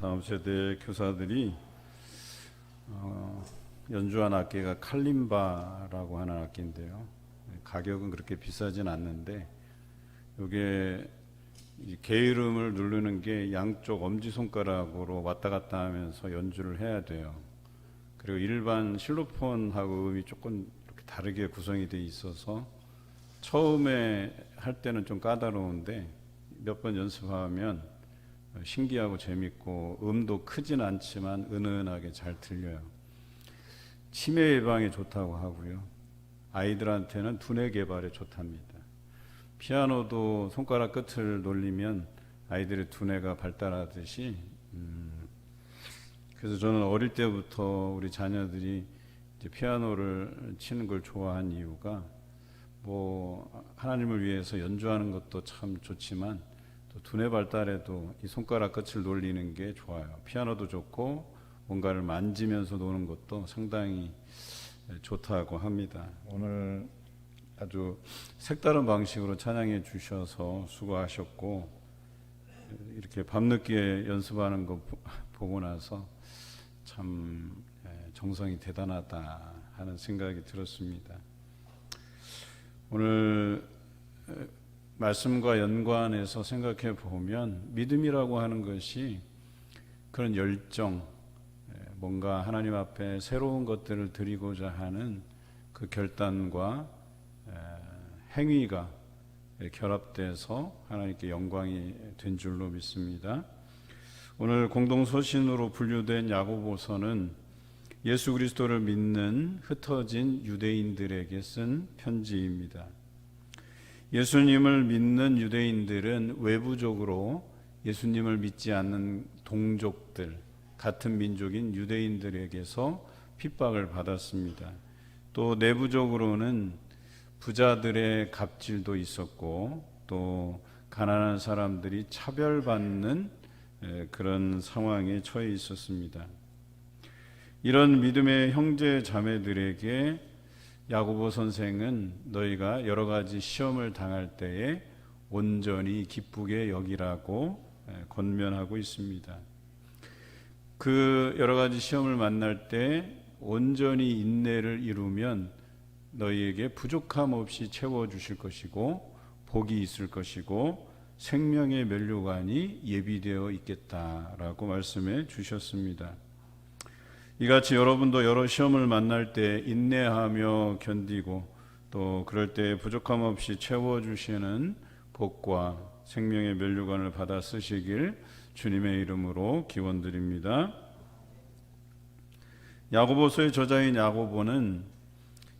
다음 세대 교사들이 연주한 악기가 칼림바라고 하는 악기인데요. 가격은 그렇게 비싸진 않는데 이게 게으름을 누르는 게 양쪽 엄지손가락으로 왔다 갔다 하면서 연주를 해야 돼요. 그리고 일반 실로폰하고 음이 조금 이렇게 다르게 구성이 되어 있어서 처음에 할 때는 좀 까다로운데 몇 번 연습하면 신기하고 재밌고 음도 크진 않지만 은은하게 잘 들려요. 치매 예방에 좋다고 하고요. 아이들한테는 두뇌 개발에 좋답니다. 피아노도 손가락 끝을 놀리면 아이들의 두뇌가 발달하듯이 그래서 저는 어릴 때부터 우리 자녀들이 이제 피아노를 치는 걸 좋아한 이유가 뭐 하나님을 위해서 연주하는 것도 참 좋지만 또 두뇌 발달에도 이 손가락 끝을 놀리는 게 좋아요. 피아노도 좋고 뭔가를 만지면서 노는 것도 상당히 좋다고 합니다. 오늘 아주 색다른 방식으로 찬양해 주셔서 수고하셨고 이렇게 밤늦게 연습하는 거 보고 나서 참 정성이 대단하다 하는 생각이 들었습니다. 오늘 말씀과 연관해서 생각해 보면 믿음이라고 하는 것이 그런 열정, 뭔가 하나님 앞에 새로운 것들을 드리고자 하는 그 결단과 행위가 결합돼서 하나님께 영광이 된 줄로 믿습니다. 오늘 공동서신으로 분류된 야고보서는 예수 그리스도를 믿는 흩어진 유대인들에게 쓴 편지입니다. 예수님을 믿는 유대인들은 외부적으로 예수님을 믿지 않는 동족들, 같은 민족인 유대인들에게서 핍박을 받았습니다. 또 내부적으로는 부자들의 갑질도 있었고 또 가난한 사람들이 차별받는 그런 상황에 처해 있었습니다. 이런 믿음의 형제 자매들에게 야고보 선생은 너희가 여러 가지 시험을 당할 때에 온전히 기쁘게 여기라고 권면하고 있습니다. 그 여러 가지 시험을 만날 때 온전히 인내를 이루면 너희에게 부족함 없이 채워주실 것이고 복이 있을 것이고 생명의 면류관이 예비되어 있겠다라고 말씀해 주셨습니다. 이같이 여러분도 여러 시험을 만날 때 인내하며 견디고 또 그럴 때 부족함 없이 채워주시는 복과 생명의 면류관을 받아 쓰시길 주님의 이름으로 기원드립니다. 야고보서의 저자인 야고보는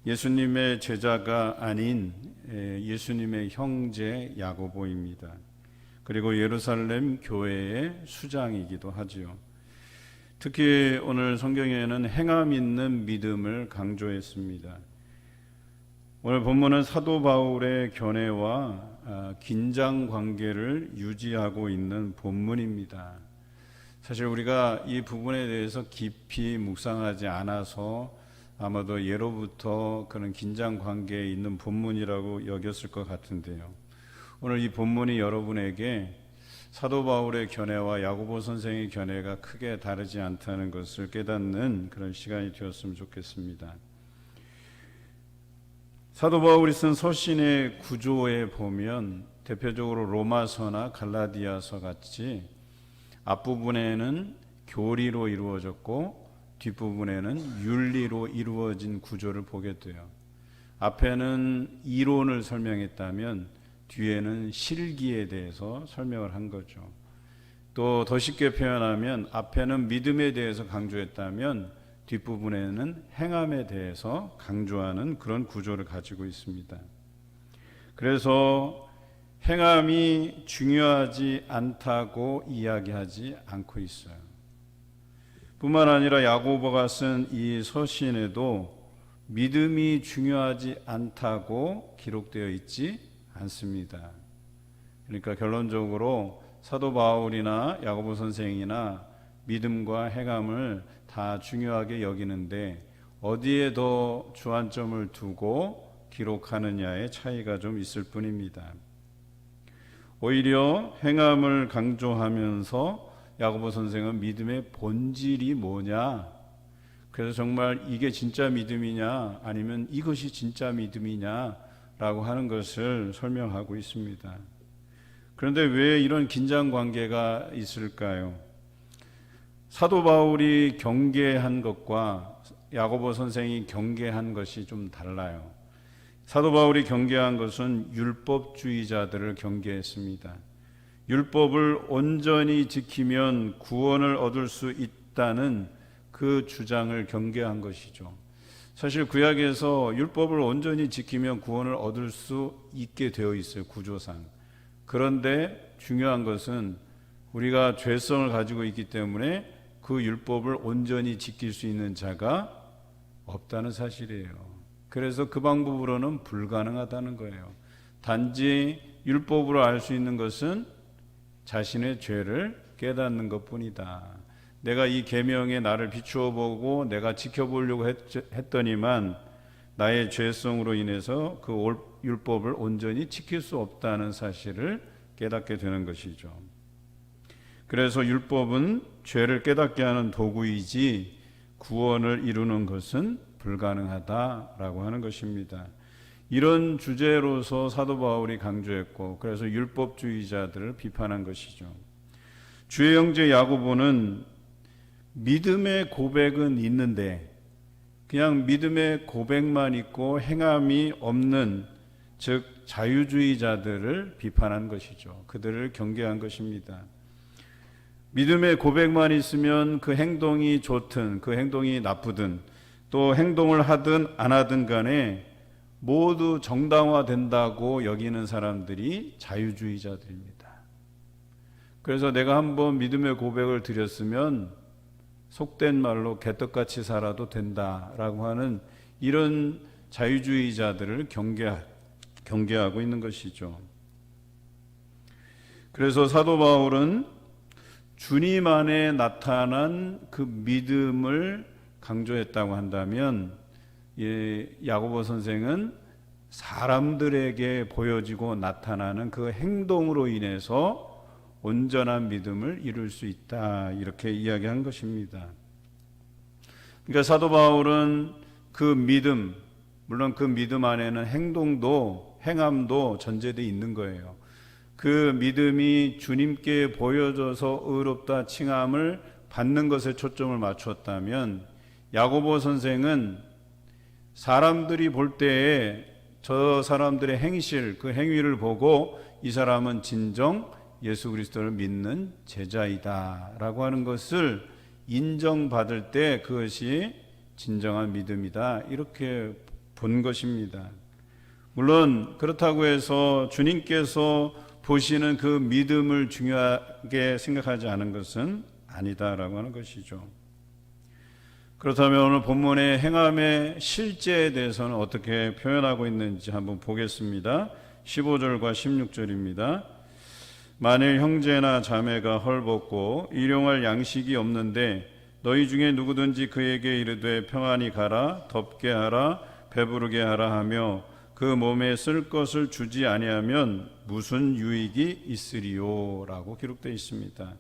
예수님의 제자가 아닌 예수님의 형제 야고보입니다. 그리고 예루살렘 교회의 수장이기도 하지요. 특히 오늘 성경에는 행함 있는 믿음을 강조했습니다. 오늘 본문은 사도 바울의 견해와 긴장 관계를 유지하고 있는 본문입니다. 사실 우리가 이 부분에 대해서 깊이 묵상하지 않아서 아마도 예로부터 그런 긴장 관계에 있는 본문이라고 여겼을 것 같은데요. 오늘 이 본문이 여러분에게 사도 바울의 견해와 야고보 선생의 견해가 크게 다르지 않다는 것을 깨닫는 그런 시간이 되었으면 좋겠습니다. 사도 바울이 쓴 서신의 구조에 보면 대표적으로 로마서나 갈라디아서 같이 앞부분에는 교리로 이루어졌고 뒷부분에는 윤리로 이루어진 구조를 보게 돼요. 앞에는 이론을 설명했다면 뒤에는 실기에 대해서 설명을 한 거죠. 또 더 쉽게 표현하면 앞에는 믿음에 대해서 강조했다면 뒷부분에는 행함에 대해서 강조하는 그런 구조를 가지고 있습니다. 그래서 행함이 중요하지 않다고 이야기하지 않고 있어요. 뿐만 아니라 야고보가 쓴 이 서신에도 믿음이 중요하지 않다고 기록되어 있지 않습니다. 그러니까 결론적으로 사도 바울이나 야고보 선생이나 믿음과 행함을 다 중요하게 여기는데 어디에 더 주안점을 두고 기록하느냐의 차이가 좀 있을 뿐입니다. 오히려 행함을 강조하면서 야고보 선생은 믿음의 본질이 뭐냐, 그래서 정말 이게 진짜 믿음이냐 아니면 이것이 진짜 믿음이냐라고 하는 것을 설명하고 있습니다. 그런데 왜 이런 긴장 관계가 있을까요? 사도 바울이 경계한 것과 야고보 선생이 경계한 것이 좀 달라요. 사도 바울이 경계한 것은 율법주의자들을 경계했습니다. 율법을 온전히 지키면 구원을 얻을 수 있다는 그 주장을 경계한 것이죠. 사실 구약에서 율법을 온전히 지키면 구원을 얻을 수 있게 되어 있어요, 구조상. 그런데 중요한 것은 우리가 죄성을 가지고 있기 때문에 그 율법을 온전히 지킬 수 있는 자가 없다는 사실이에요. 그래서 그 방법으로는 불가능하다는 거예요. 단지 율법으로 알 수 있는 것은 자신의 죄를 깨닫는 것뿐이다. 내가 이 계명에 나를 비추어 보고 내가 지켜보려고 했더니만 나의 죄성으로 인해서 그 율법을 온전히 지킬 수 없다는 사실을 깨닫게 되는 것이죠. 그래서 율법은 죄를 깨닫게 하는 도구이지 구원을 이루는 것은 불가능하다라고 하는 것입니다. 이런 주제로서 사도 바울이 강조했고, 그래서 율법주의자들을 비판한 것이죠. 주의 형제 야고보는 믿음의 고백은 있는데 그냥 믿음의 고백만 있고 행함이 없는, 즉 자유주의자들을 비판한 것이죠. 그들을 경계한 것입니다. 믿음의 고백만 있으면 그 행동이 좋든 그 행동이 나쁘든 또 행동을 하든 안 하든 간에 모두 정당화된다고 여기는 사람들이 자유주의자들입니다. 그래서 내가 한번 믿음의 고백을 드렸으면 속된 말로 개떡같이 살아도 된다라고 하는 이런 자유주의자들을 경계하고 있는 것이죠. 그래서 사도 바울은 주님 안에 나타난 그 믿음을 강조했다고 한다면, 야고보 선생은 사람들에게 보여지고 나타나는 그 행동으로 인해서 온전한 믿음을 이룰 수 있다, 이렇게 이야기한 것입니다. 그러니까 사도 바울은 그 믿음, 물론 그 믿음 안에는 행동도 행함도 전제되어 있는 거예요. 그 믿음이 주님께 보여져서 의롭다 칭함을 받는 것에 초점을 맞추었다면, 야고보 선생은 사람들이 볼 때에 저 사람들의 행실, 그 행위를 보고 이 사람은 진정 예수 그리스도를 믿는 제자이다 라고 하는 것을 인정받을 때 그것이 진정한 믿음이다, 이렇게 본 것입니다. 물론 그렇다고 해서 주님께서 보시는 그 믿음을 중요하게 생각하지 않은 것은 아니다라고 하는 것이죠. 그렇다면 오늘 본문의 행함의 실제에 대해서는 어떻게 표현하고 있는지 한번 보겠습니다. 15절과 16절입니다. 만일 형제나 자매가 헐벗고 일용할 양식이 없는데 너희 중에 누구든지 그에게 이르되 평안히 가라, 덥게 하라, 배부르게 하라 하며 그 몸에 쓸 것을 주지 아니하면 무슨 유익이 있으리요? 라고 기록되어 있습니다.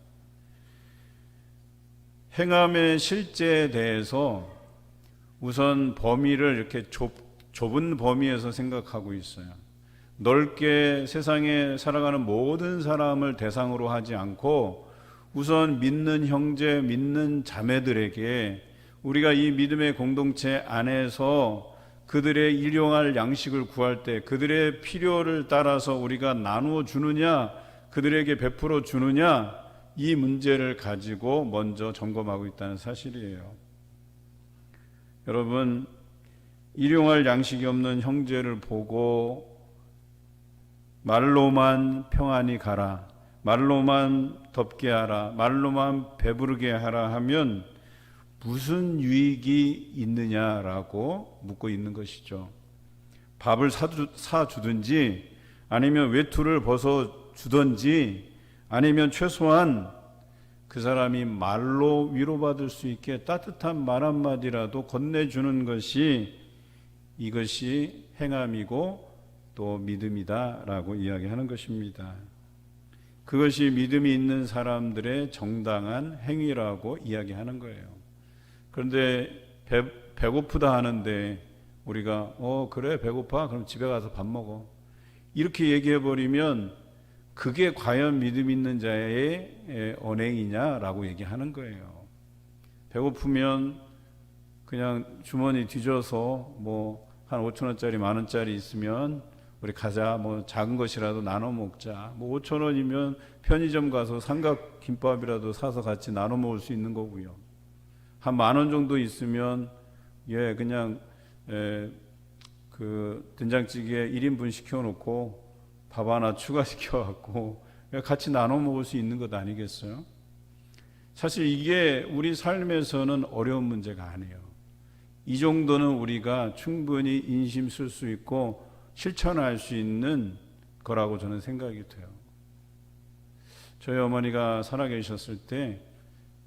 행함의 실제에 대해서 우선 범위를 이렇게 좁은 범위에서 생각하고 있어요. 넓게 세상에 살아가는 모든 사람을 대상으로 하지 않고 우선 믿는 형제, 믿는 자매들에게 우리가 이 믿음의 공동체 안에서 그들의 일용할 양식을 구할 때 그들의 필요를 따라서 우리가 나누어 주느냐, 그들에게 베풀어 주느냐, 이 문제를 가지고 먼저 점검하고 있다는 사실이에요. 여러분, 일용할 양식이 없는 형제를 보고 말로만 평안히 가라, 말로만 덥게 하라, 말로만 배부르게 하라 하면 무슨 유익이 있느냐라고 묻고 있는 것이죠. 밥을 사주든지 아니면 외투를 벗어주든지 아니면 최소한 그 사람이 말로 위로받을 수 있게 따뜻한 말 한마디라도 건네주는 것이, 이것이 행함이고 또 믿음이다라고 이야기하는 것입니다. 그것이 믿음이 있는 사람들의 정당한 행위라고 이야기하는 거예요. 그런데 배고프다 하는데 우리가 그래 배고파? 그럼 집에 가서 밥 먹어. 이렇게 얘기해 버리면 그게 과연 믿음 있는 자의 언행이냐라고 얘기하는 거예요. 배고프면 그냥 주머니 뒤져서 뭐 한 5,000원짜리 10,000원짜리 있으면 우리 가자, 뭐 작은 것이라도 나눠 먹자. 뭐 5,000원이면 편의점 가서 삼각 김밥이라도 사서 같이 나눠 먹을 수 있는 거고요. 한 10,000원 정도 있으면 그냥 그 된장찌개 1인분 시켜놓고 밥 하나 추가시켜갖고 같이 나눠 먹을 수 있는 것 아니겠어요? 사실 이게 우리 삶에서는 어려운 문제가 아니에요. 이 정도는 우리가 충분히 인심 쓸 수 있고 실천할 수 있는 거라고 저는 생각이 돼요. 저희 어머니가 살아계셨을 때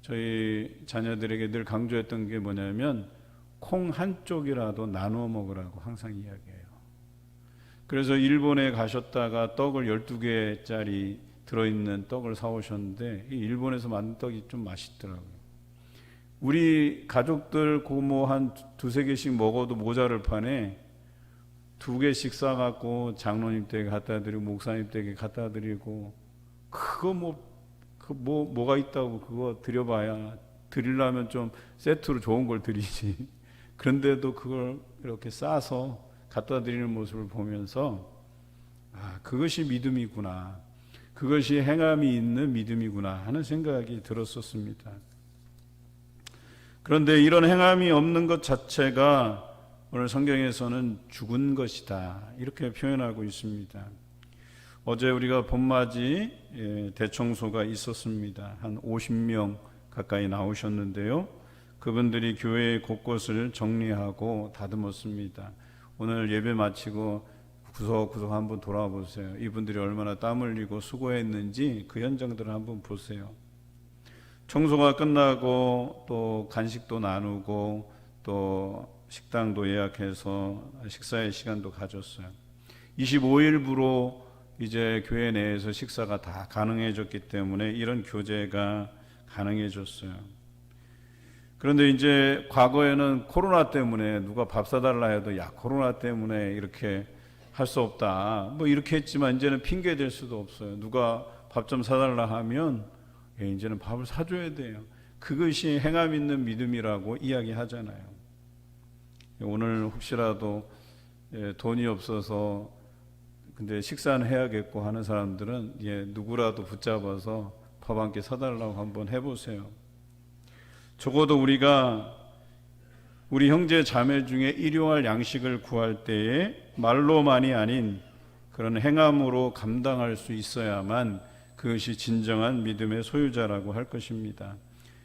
저희 자녀들에게 늘 강조했던 게 뭐냐면 콩 한 쪽이라도 나누어 먹으라고 항상 이야기해요. 그래서 일본에 가셨다가 떡을 12개짜리 들어있는 떡을 사오셨는데 일본에서 만든 떡이 좀 맛있더라고요. 우리 가족들 고모 한 2-3개씩 먹어도 모자를 판에 2개씩 싸갖고 장로님 댁에 갖다 드리고 목사님 댁에 갖다 드리고 그거 뭐가 있다고 그거 드려봐야 드리려면 좀 세트로 좋은 걸 드리지. 그런데도 그걸 이렇게 싸서 갖다 드리는 모습을 보면서 그것이 믿음이구나. 그것이 행함이 있는 믿음이구나 하는 생각이 들었었습니다. 그런데 이런 행함이 없는 것 자체가 오늘 성경에서는 죽은 것이다 이렇게 표현하고 있습니다. 어제 우리가 봄맞이 대청소가 있었습니다. 한 50명 가까이 나오셨는데요. 그분들이 교회 곳곳을 정리하고 다듬었습니다. 오늘 예배 마치고 구석구석 한번 돌아보세요. 이분들이 얼마나 땀 흘리고 수고했는지 그 현장들을 한번 보세요. 청소가 끝나고 또 간식도 나누고 또 식당도 예약해서 식사의 시간도 가졌어요. 25일부로 이제 교회 내에서 식사가 다 가능해졌기 때문에 이런 교제가 가능해졌어요. 그런데 이제 과거에는 코로나 때문에 누가 밥 사달라 해도 코로나 때문에 이렇게 할 수 없다 뭐 이렇게 했지만 이제는 핑계 댈 수도 없어요. 누가 밥 좀 사달라 하면 이제는 밥을 사줘야 돼요. 그것이 행함 있는 믿음이라고 이야기하잖아요. 오늘 혹시라도 돈이 없어서 근데 식사는 해야겠고 하는 사람들은 누구라도 붙잡아서 밥 한 끼 사달라고 한번 해보세요. 적어도 우리가 우리 형제 자매 중에 일용할 양식을 구할 때에 말로만이 아닌 그런 행함으로 감당할 수 있어야만 그것이 진정한 믿음의 소유자라고 할 것입니다.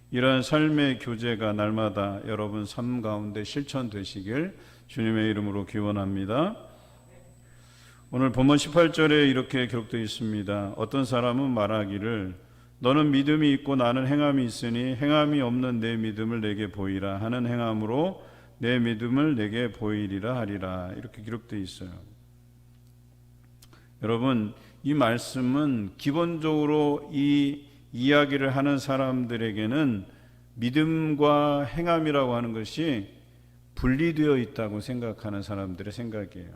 이러한 삶의 교제가 날마다 여러분 삶 가운데 실천되시길 주님의 이름으로 기원합니다. 오늘 본문 18절에 이렇게 기록되어 있습니다. 어떤 사람은 말하기를 너는 믿음이 있고 나는 행함이 있으니 행함이 없는 내 믿음을 내게 보이라 하는 행함으로 내 믿음을 내게 보이리라 하리라. 이렇게 기록되어 있어요. 여러분, 이 말씀은 기본적으로 이 이야기를 하는 사람들에게는 믿음과 행함이라고 하는 것이 분리되어 있다고 생각하는 사람들의 생각이에요.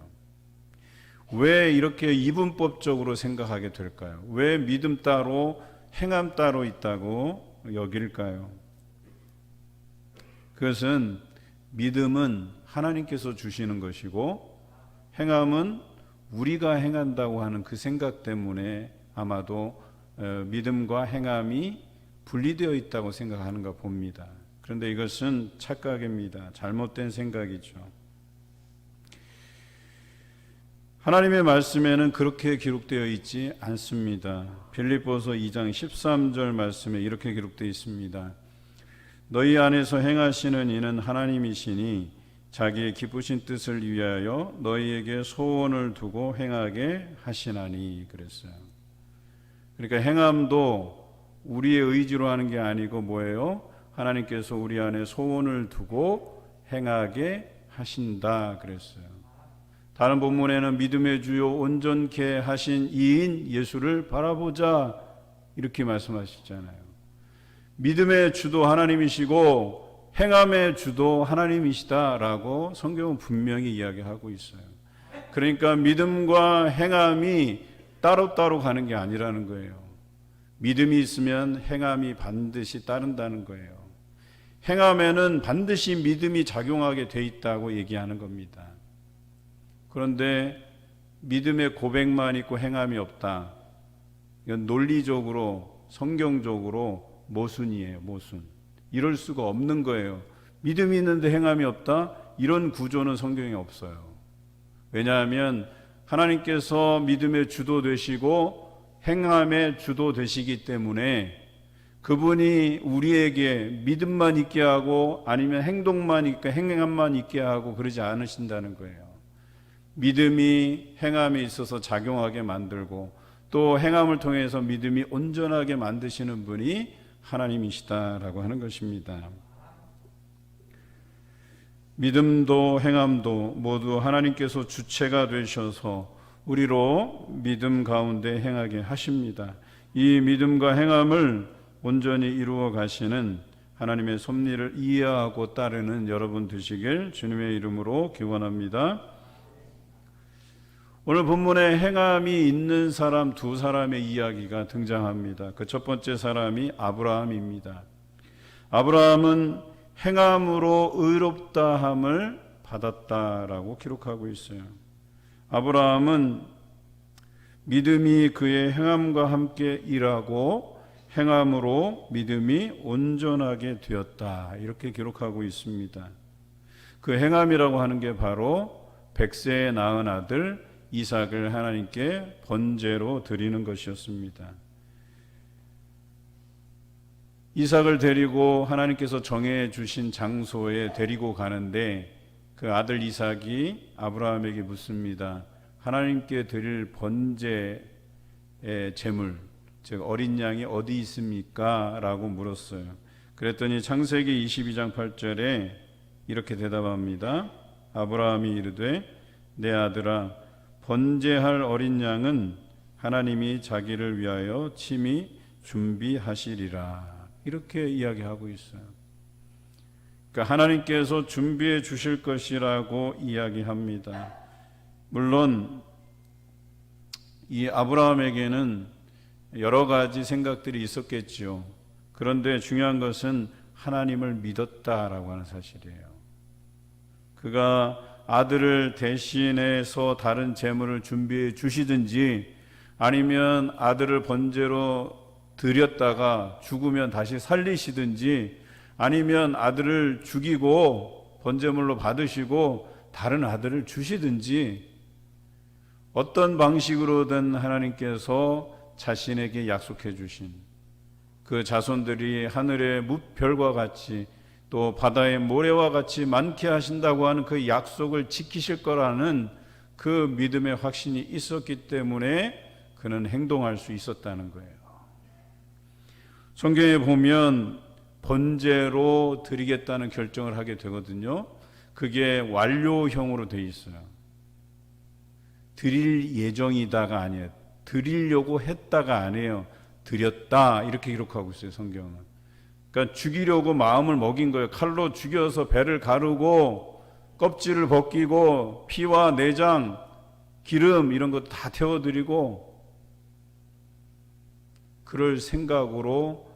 왜 이렇게 이분법적으로 생각하게 될까요? 왜 믿음 따로 행함 따로 있다고 여길까요? 그것은 믿음은 하나님께서 주시는 것이고 행함은 우리가 행한다고 하는 그 생각 때문에 아마도 믿음과 행함이 분리되어 있다고 생각하는가 봅니다. 그런데 이것은 착각입니다. 잘못된 생각이죠. 하나님의 말씀에는 그렇게 기록되어 있지 않습니다. 빌립보서 2장 13절 말씀에 이렇게 기록되어 있습니다. 너희 안에서 행하시는 이는 하나님이시니 자기의 기쁘신 뜻을 위하여 너희에게 소원을 두고 행하게 하시나니 그랬어요. 그러니까 행함도 우리의 의지로 하는 게 아니고 뭐예요? 하나님께서 우리 안에 소원을 두고 행하게 하신다 그랬어요. 다른 본문에는 믿음의 주요 온전케 하신 이인 예수를 바라보자 이렇게 말씀하시잖아요. 믿음의 주도 하나님이시고 행함의 주도 하나님이시다라고 성경은 분명히 이야기하고 있어요. 그러니까 믿음과 행함이 따로따로 가는 게 아니라는 거예요. 믿음이 있으면 행함이 반드시 따른다는 거예요. 행함에는 반드시 믿음이 작용하게 돼 있다고 얘기하는 겁니다. 그런데 믿음의 고백만 있고 행함이 없다. 이건 논리적으로 성경적으로 모순이에요. 모순. 이럴 수가 없는 거예요. 믿음이 있는데 행함이 없다? 이런 구조는 성경에 없어요. 왜냐하면 하나님께서 믿음의 주도 되시고 행함의 주도 되시기 때문에 그분이 우리에게 믿음만 있게 하고 아니면 행동만 있게 행함만 있게 하고 그러지 않으신다는 거예요. 믿음이 행함에 있어서 작용하게 만들고 또 행함을 통해서 믿음이 온전하게 만드시는 분이 하나님이시다라고 하는 것입니다. 믿음도 행함도 모두 하나님께서 주체가 되셔서 우리로 믿음 가운데 행하게 하십니다. 이 믿음과 행함을 온전히 이루어 가시는 하나님의 섭리를 이해하고 따르는 여러분 되시길 주님의 이름으로 기원합니다. 오늘 본문에 행함이 있는 사람 두 사람의 이야기가 등장합니다. 그 첫 번째 사람이 아브라함입니다. 아브라함은 행함으로 의롭다함을 받았다라고 기록하고 있어요. 아브라함은 믿음이 그의 행함과 함께 일하고 행함으로 믿음이 온전하게 되었다 이렇게 기록하고 있습니다. 그 행함이라고 하는 게 바로 100세에 낳은 아들 이삭을 하나님께 번제로 드리는 것이었습니다. 이삭을 데리고 하나님께서 정해 주신 장소에 데리고 가는데 그 아들 이삭이 아브라함에게 묻습니다. 하나님께 드릴 번제의 제물, 즉 어린 양이 어디 있습니까? 라고 물었어요. 그랬더니 창세기 22장 8절에 이렇게 대답합니다. 아브라함이 이르되 내 아들아 번제할 어린 양은 하나님이 자기를 위하여 친히 준비하시리라. 이렇게 이야기하고 있어요. 그러니까 하나님께서 준비해 주실 것이라고 이야기합니다. 물론 이 아브라함에게는 여러 가지 생각들이 있었겠지요. 그런데 중요한 것은 하나님을 믿었다라고 하는 사실이에요. 그가 아들을 대신해서 다른 제물을 준비해 주시든지 아니면 아들을 번제로 드렸다가 죽으면 다시 살리시든지 아니면 아들을 죽이고 번제물로 받으시고 다른 아들을 주시든지 어떤 방식으로든 하나님께서 자신에게 약속해 주신 그 자손들이 하늘의 무별과 같이 또 바다의 모래와 같이 많게 하신다고 하는 그 약속을 지키실 거라는 그 믿음의 확신이 있었기 때문에 그는 행동할 수 있었다는 거예요. 성경에 보면 번제로 드리겠다는 결정을 하게 되거든요. 그게 완료형으로 돼 있어요. 드릴 예정이다가 아니에요. 드리려고 했다가 아니에요. 드렸다 이렇게 기록하고 있어요. 성경은. 그러니까 죽이려고 마음을 먹인 거예요. 칼로 죽여서 배를 가르고 껍질을 벗기고 피와 내장, 기름 이런 거 다 태워드리고 그럴 생각으로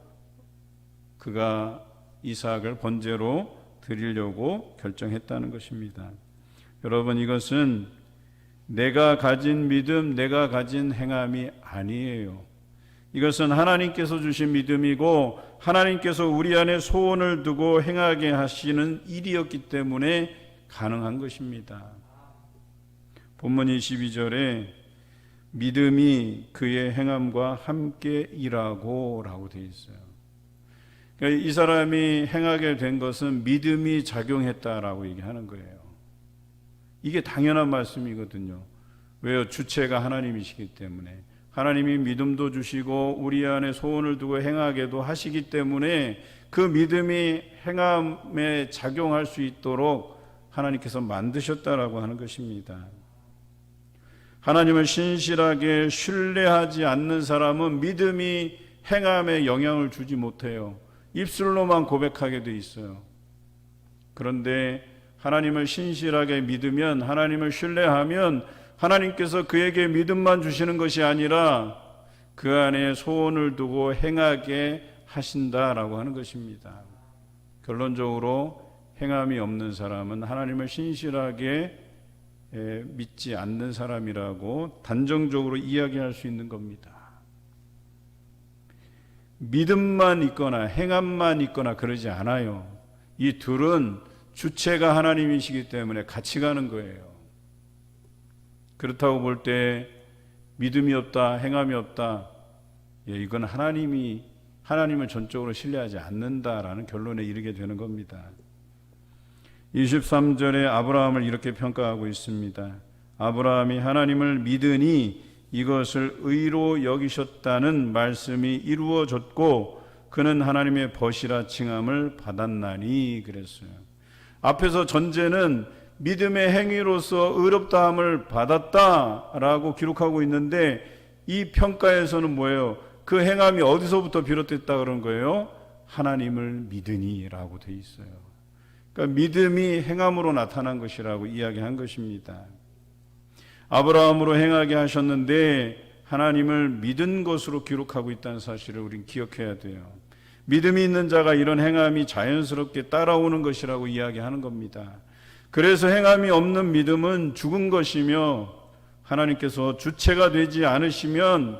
그가 이삭을 번제로 드리려고 결정했다는 것입니다. 여러분 이것은 내가 가진 믿음, 내가 가진 행함이 아니에요. 이것은 하나님께서 주신 믿음이고 하나님께서 우리 안에 소원을 두고 행하게 하시는 일이었기 때문에 가능한 것입니다. 본문 22절에 믿음이 그의 행함과 함께 일하고 라고 되어 있어요. 그러니까 이 사람이 행하게 된 것은 믿음이 작용했다라고 얘기하는 거예요. 이게 당연한 말씀이거든요. 왜요? 주체가 하나님이시기 때문에. 하나님이 믿음도 주시고 우리 안에 소원을 두고 행하게도 하시기 때문에 그 믿음이 행함에 작용할 수 있도록 하나님께서 만드셨다라고 하는 것입니다. 하나님을 신실하게 신뢰하지 않는 사람은 믿음이 행함에 영향을 주지 못해요. 입술로만 고백하게 돼 있어요. 그런데 하나님을 신실하게 믿으면, 하나님을 신뢰하면 하나님께서 그에게 믿음만 주시는 것이 아니라 그 안에 소원을 두고 행하게 하신다라고 하는 것입니다. 결론적으로 행함이 없는 사람은 하나님을 신실하게 믿지 않는 사람이라고 단정적으로 이야기할 수 있는 겁니다. 믿음만 있거나 행함만 있거나 그러지 않아요. 이 둘은 주체가 하나님이시기 때문에 같이 가는 거예요. 그렇다고 볼 때 믿음이 없다, 행함이 없다, 이건 하나님을 전적으로 신뢰하지 않는다라는 결론에 이르게 되는 겁니다. 23절에 아브라함을 이렇게 평가하고 있습니다. 아브라함이 하나님을 믿으니 이것을 의로 여기셨다는 말씀이 이루어졌고 그는 하나님의 벗이라 칭함을 받았나니 그랬어요. 앞에서 전제는 믿음의 행위로서 의롭다함을 받았다라고 기록하고 있는데 이 평가에서는 뭐예요? 그 행함이 어디서부터 비롯됐다 그런 거예요? 하나님을 믿으니라고 돼 있어요. 그러니까 믿음이 행함으로 나타난 것이라고 이야기한 것입니다. 아브라함으로 행하게 하셨는데 하나님을 믿은 것으로 기록하고 있다는 사실을 우리는 기억해야 돼요. 믿음이 있는 자가 이런 행함이 자연스럽게 따라오는 것이라고 이야기하는 겁니다. 그래서 행함이 없는 믿음은 죽은 것이며 하나님께서 주체가 되지 않으시면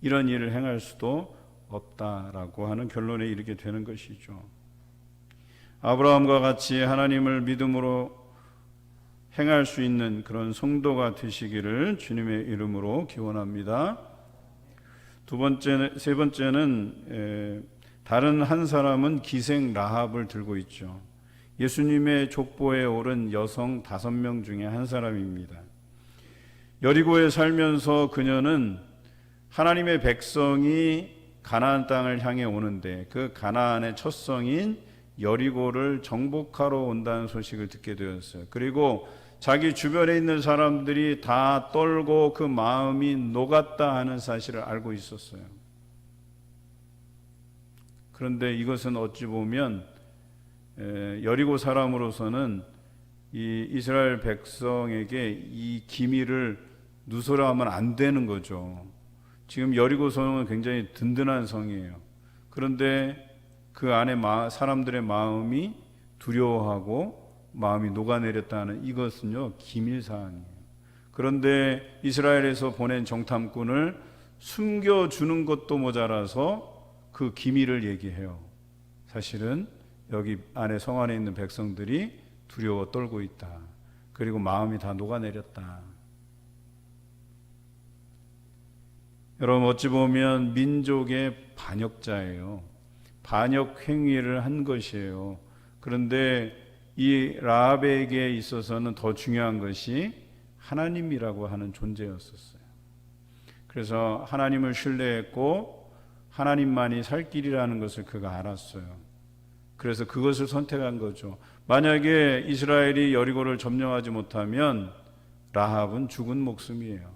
이런 일을 행할 수도 없다라고 하는 결론에 이르게 되는 것이죠. 아브라함과 같이 하나님을 믿음으로 행할 수 있는 그런 성도가 되시기를 주님의 이름으로 기원합니다. 세 번째는 다른 한 사람은 기생 라합을 들고 있죠. 예수님의 족보에 오른 여성 5명 중에 한 사람입니다. 여리고에 살면서 그녀는 하나님의 백성이 가나안 땅을 향해 오는데 그 가나안의 첫 성인 여리고를 정복하러 온다는 소식을 듣게 되었어요. 그리고 자기 주변에 있는 사람들이 다 떨고 그 마음이 녹았다 하는 사실을 알고 있었어요. 그런데 이것은 어찌 보면 여리고 사람으로서는 이 이스라엘 백성에게 이 기밀을 누설하면 안 되는 거죠. 지금 여리고 성은 굉장히 든든한 성이에요. 그런데 그 안에 사람들의 마음이 두려워하고 마음이 녹아내렸다는 이것은요 기밀사항이에요. 그런데 이스라엘에서 보낸 정탐꾼을 숨겨주는 것도 모자라서 그 기밀을 얘기해요. 사실은 여기 안에 성 안에 있는 백성들이 두려워 떨고 있다. 그리고 마음이 다 녹아내렸다. 여러분 어찌 보면 민족의 반역자예요. 반역 행위를 한 것이에요. 그런데 이 라합에게 있어서는 더 중요한 것이 하나님이라고 하는 존재였었어요. 그래서 하나님을 신뢰했고 하나님만이 살 길이라는 것을 그가 알았어요. 그래서 그것을 선택한 거죠. 만약에 이스라엘이 여리고를 점령하지 못하면 라합은 죽은 목숨이에요.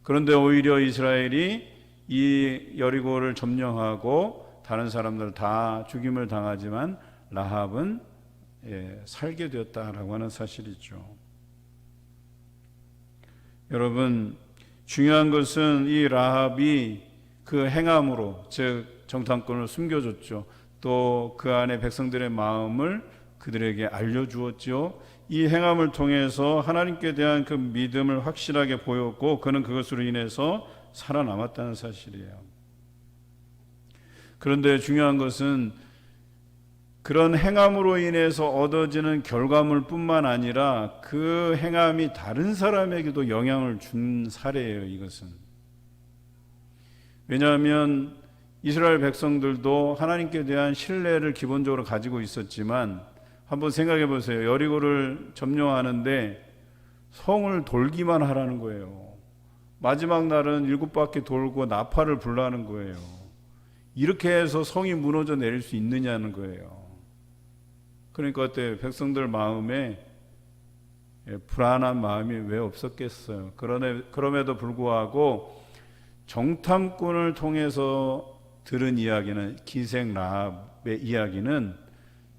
그런데 오히려 이스라엘이 이 여리고를 점령하고 다른 사람들 다 죽임을 당하지만 라합은 살게 되었다라고 하는 사실이죠. 여러분 중요한 것은 이 라합이 그 행함으로 즉 정탐꾼을 숨겨줬죠. 또 그 안에 백성들의 마음을 그들에게 알려주었죠. 이 행함을 통해서 하나님께 대한 그 믿음을 확실하게 보였고 그는 그것으로 인해서 살아남았다는 사실이에요. 그런데 중요한 것은 그런 행함으로 인해서 얻어지는 결과물뿐만 아니라 그 행함이 다른 사람에게도 영향을 준 사례예요. 이것은 왜냐하면 이스라엘 백성들도 하나님께 대한 신뢰를 기본적으로 가지고 있었지만 한번 생각해 보세요. 여리고를 점령하는데 성을 돌기만 하라는 거예요. 마지막 날은 7바퀴 돌고 나팔을 불라는 거예요. 이렇게 해서 성이 무너져 내릴 수 있느냐는 거예요. 그러니까 어때요? 백성들 마음에 불안한 마음이 왜 없었겠어요. 그럼에도 불구하고 정탐꾼을 통해서 들은 이야기는, 기생 라합의 이야기는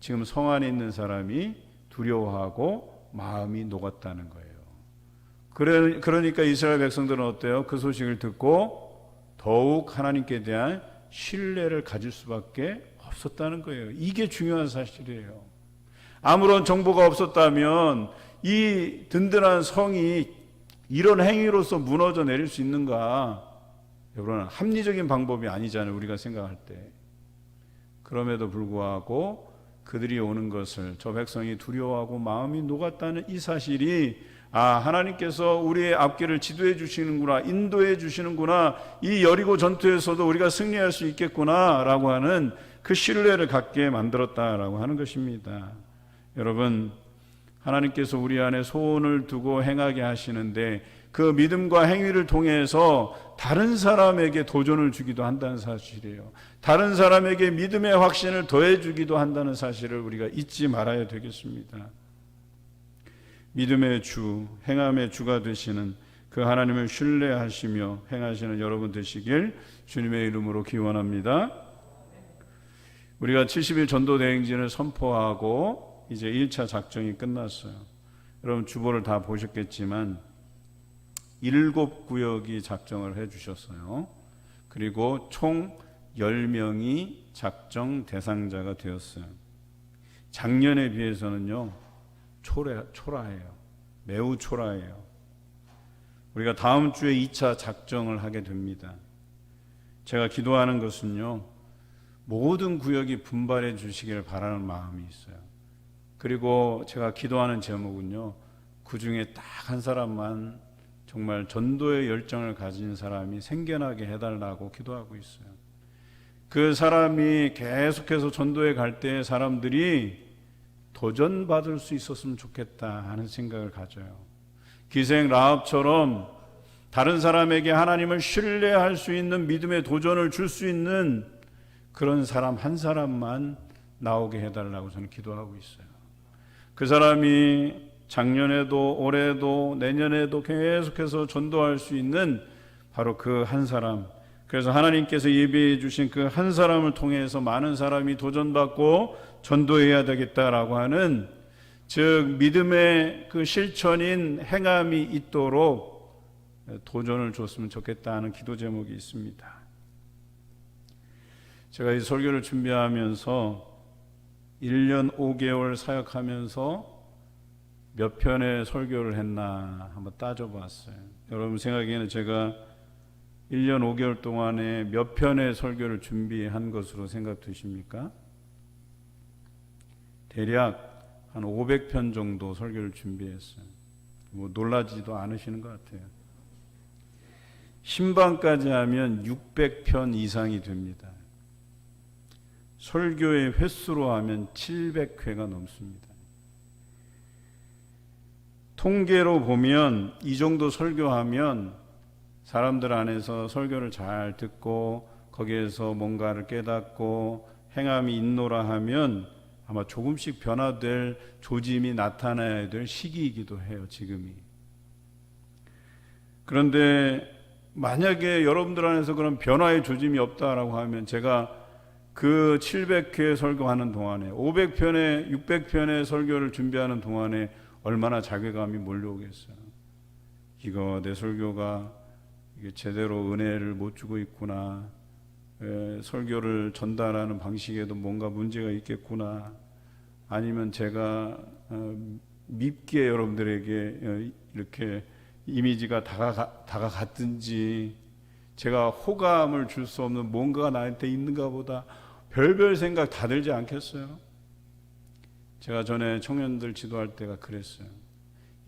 지금 성 안에 있는 사람이 두려워하고 마음이 녹았다는 거예요. 그러니까 이스라엘 백성들은 어때요? 그 소식을 듣고 더욱 하나님께 대한 신뢰를 가질 수밖에 없었다는 거예요. 이게 중요한 사실이에요. 아무런 정보가 없었다면 이 든든한 성이 이런 행위로서 무너져 내릴 수 있는가? 여러분, 합리적인 방법이 아니잖아요, 우리가 생각할 때. 그럼에도 불구하고 그들이 오는 것을 저 백성이 두려워하고 마음이 녹았다는 이 사실이, 하나님께서 우리의 앞길을 지도해 주시는구나, 인도해 주시는구나, 이 여리고 전투에서도 우리가 승리할 수 있겠구나 라고 하는 그 신뢰를 갖게 만들었다라고 하는 것입니다. 여러분, 하나님께서 우리 안에 소원을 두고 행하게 하시는데 그 믿음과 행위를 통해서 다른 사람에게 도전을 주기도 한다는 사실이에요. 다른 사람에게 믿음의 확신을 더해 주기도 한다는 사실을 우리가 잊지 말아야 되겠습니다. 믿음의 주, 행함의 주가 되시는 그 하나님을 신뢰하시며 행하시는 여러분 되시길 주님의 이름으로 기원합니다. 우리가 70일 전도 대행진을 선포하고 이제 1차 작정이 끝났어요. 여러분 주보를 다 보셨겠지만 7구역이 작정을 해 주셨어요. 그리고 총 10명이 작정 대상자가 되었어요. 작년에 비해서는요, 초라해요. 매우 초라해요. 우리가 다음 주에 2차 작정을 하게 됩니다. 제가 기도하는 것은요, 모든 구역이 분발해 주시기를 바라는 마음이 있어요. 그리고 제가 기도하는 제목은요, 그 중에 딱 한 사람만 정말 전도의 열정을 가진 사람이 생겨나게 해달라고 기도하고 있어요. 그 사람이 계속해서 전도에 갈 때 사람들이 도전받을 수 있었으면 좋겠다 하는 생각을 가져요. 기생 라합처럼 다른 사람에게 하나님을 신뢰할 수 있는 믿음의 도전을 줄 수 있는 그런 사람 한 사람만 나오게 해달라고 저는 기도하고 있어요. 그 사람이 작년에도 올해도 내년에도 계속해서 전도할 수 있는 바로 그 한 사람, 그래서 하나님께서 예비해 주신 그 한 사람을 통해서 많은 사람이 도전받고 전도해야 되겠다라고 하는, 즉 믿음의 그 실천인 행함이 있도록 도전을 줬으면 좋겠다 하는 기도 제목이 있습니다. 제가 이 설교를 준비하면서 1년 5개월 사역하면서 몇 편의 설교를 했나 한번 따져봤어요. 여러분 생각에는 제가 1년 5개월 동안에 몇 편의 설교를 준비한 것으로 생각되십니까? 대략 한 500편 정도 설교를 준비했어요. 뭐 놀라지도 않으시는 것 같아요. 신방까지 하면 600편 이상이 됩니다. 설교의 횟수로 하면 700회가 넘습니다. 통계로 보면 이 정도 설교하면 사람들 안에서 설교를 잘 듣고 거기에서 뭔가를 깨닫고 행함이 있노라 하면 아마 조금씩 변화될 조짐이 나타나야 될 시기이기도 해요, 지금이. 그런데 만약에 여러분들 안에서 그런 변화의 조짐이 없다라고 하면 제가 그 700회 설교하는 동안에 500편에 600편의 설교를 준비하는 동안에 얼마나 자괴감이 몰려오겠어요. 이거 내 설교가 이게 제대로 은혜를 못 주고 있구나. 설교를 전달하는 방식에도 뭔가 문제가 있겠구나. 아니면 제가 밉게 여러분들에게 이렇게 이미지가 다가갔든지 제가 호감을 줄 수 없는 뭔가가 나한테 있는가 보다 별별 생각 다 들지 않겠어요? 제가 전에 청년들 지도할 때가 그랬어요.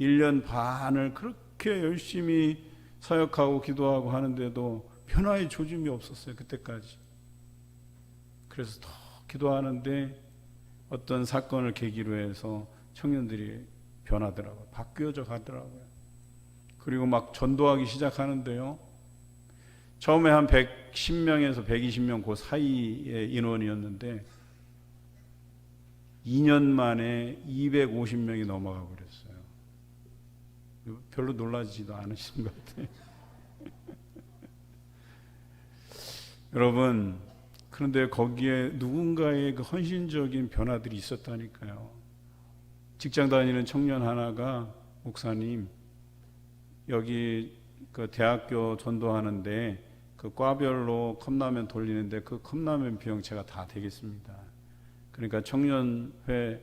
1년 반을 그렇게 열심히 사역하고 기도하고 하는데도 변화의 조짐이 없었어요, 그때까지. 그래서 더 기도하는데 어떤 사건을 계기로 해서 청년들이 변하더라고요. 바뀌어져 가더라고요. 그리고 막 전도하기 시작하는데요. 처음에 한 110명에서 120명 그 사이의 인원이었는데 2년 만에 250명이 넘어가고 그랬어요. 별로 놀라지도 않으신 것 같아요. 여러분, 그런데 거기에 누군가의 그 헌신적인 변화들이 있었다니까요. 직장 다니는 청년 하나가 목사님 여기 그 대학교 전도하는데 그 과별로 컵라면 돌리는데 그 컵라면 비용 제가 다 되겠습니다. 그러니까 청년회에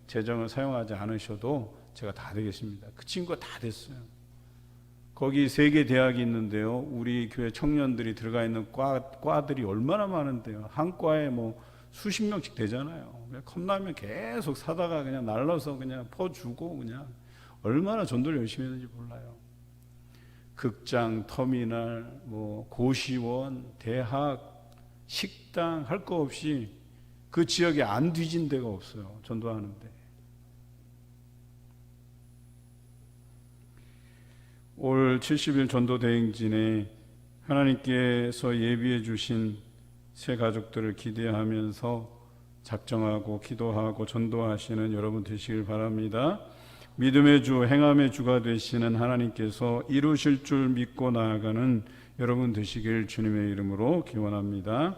재정을 사용하지 않으셔도 제가 다 되겠습니다. 그 친구가 다 됐어요. 거기 3개 대학이 있는데요. 우리 교회 청년들이 들어가 있는 과들이 얼마나 많은데요. 한 과에 뭐 수십 명씩 되잖아요. 컵라면 계속 사다가 그냥 날라서 그냥 퍼주고 그냥 얼마나 전도를 열심히 했는지 몰라요. 극장, 터미널, 뭐 고시원, 대학, 식당 할 거 없이 그 지역에 안 뒤진 데가 없어요. 전도하는데. 올 70일 전도 대행진에 하나님께서 예비해 주신 새 가족들을 기대하면서 작정하고 기도하고 전도하시는 여러분 되시길 바랍니다. 믿음의 주, 행함의 주가 되시는 하나님께서 이루실 줄 믿고 나아가는 여러분 되시길 주님의 이름으로 기원합니다.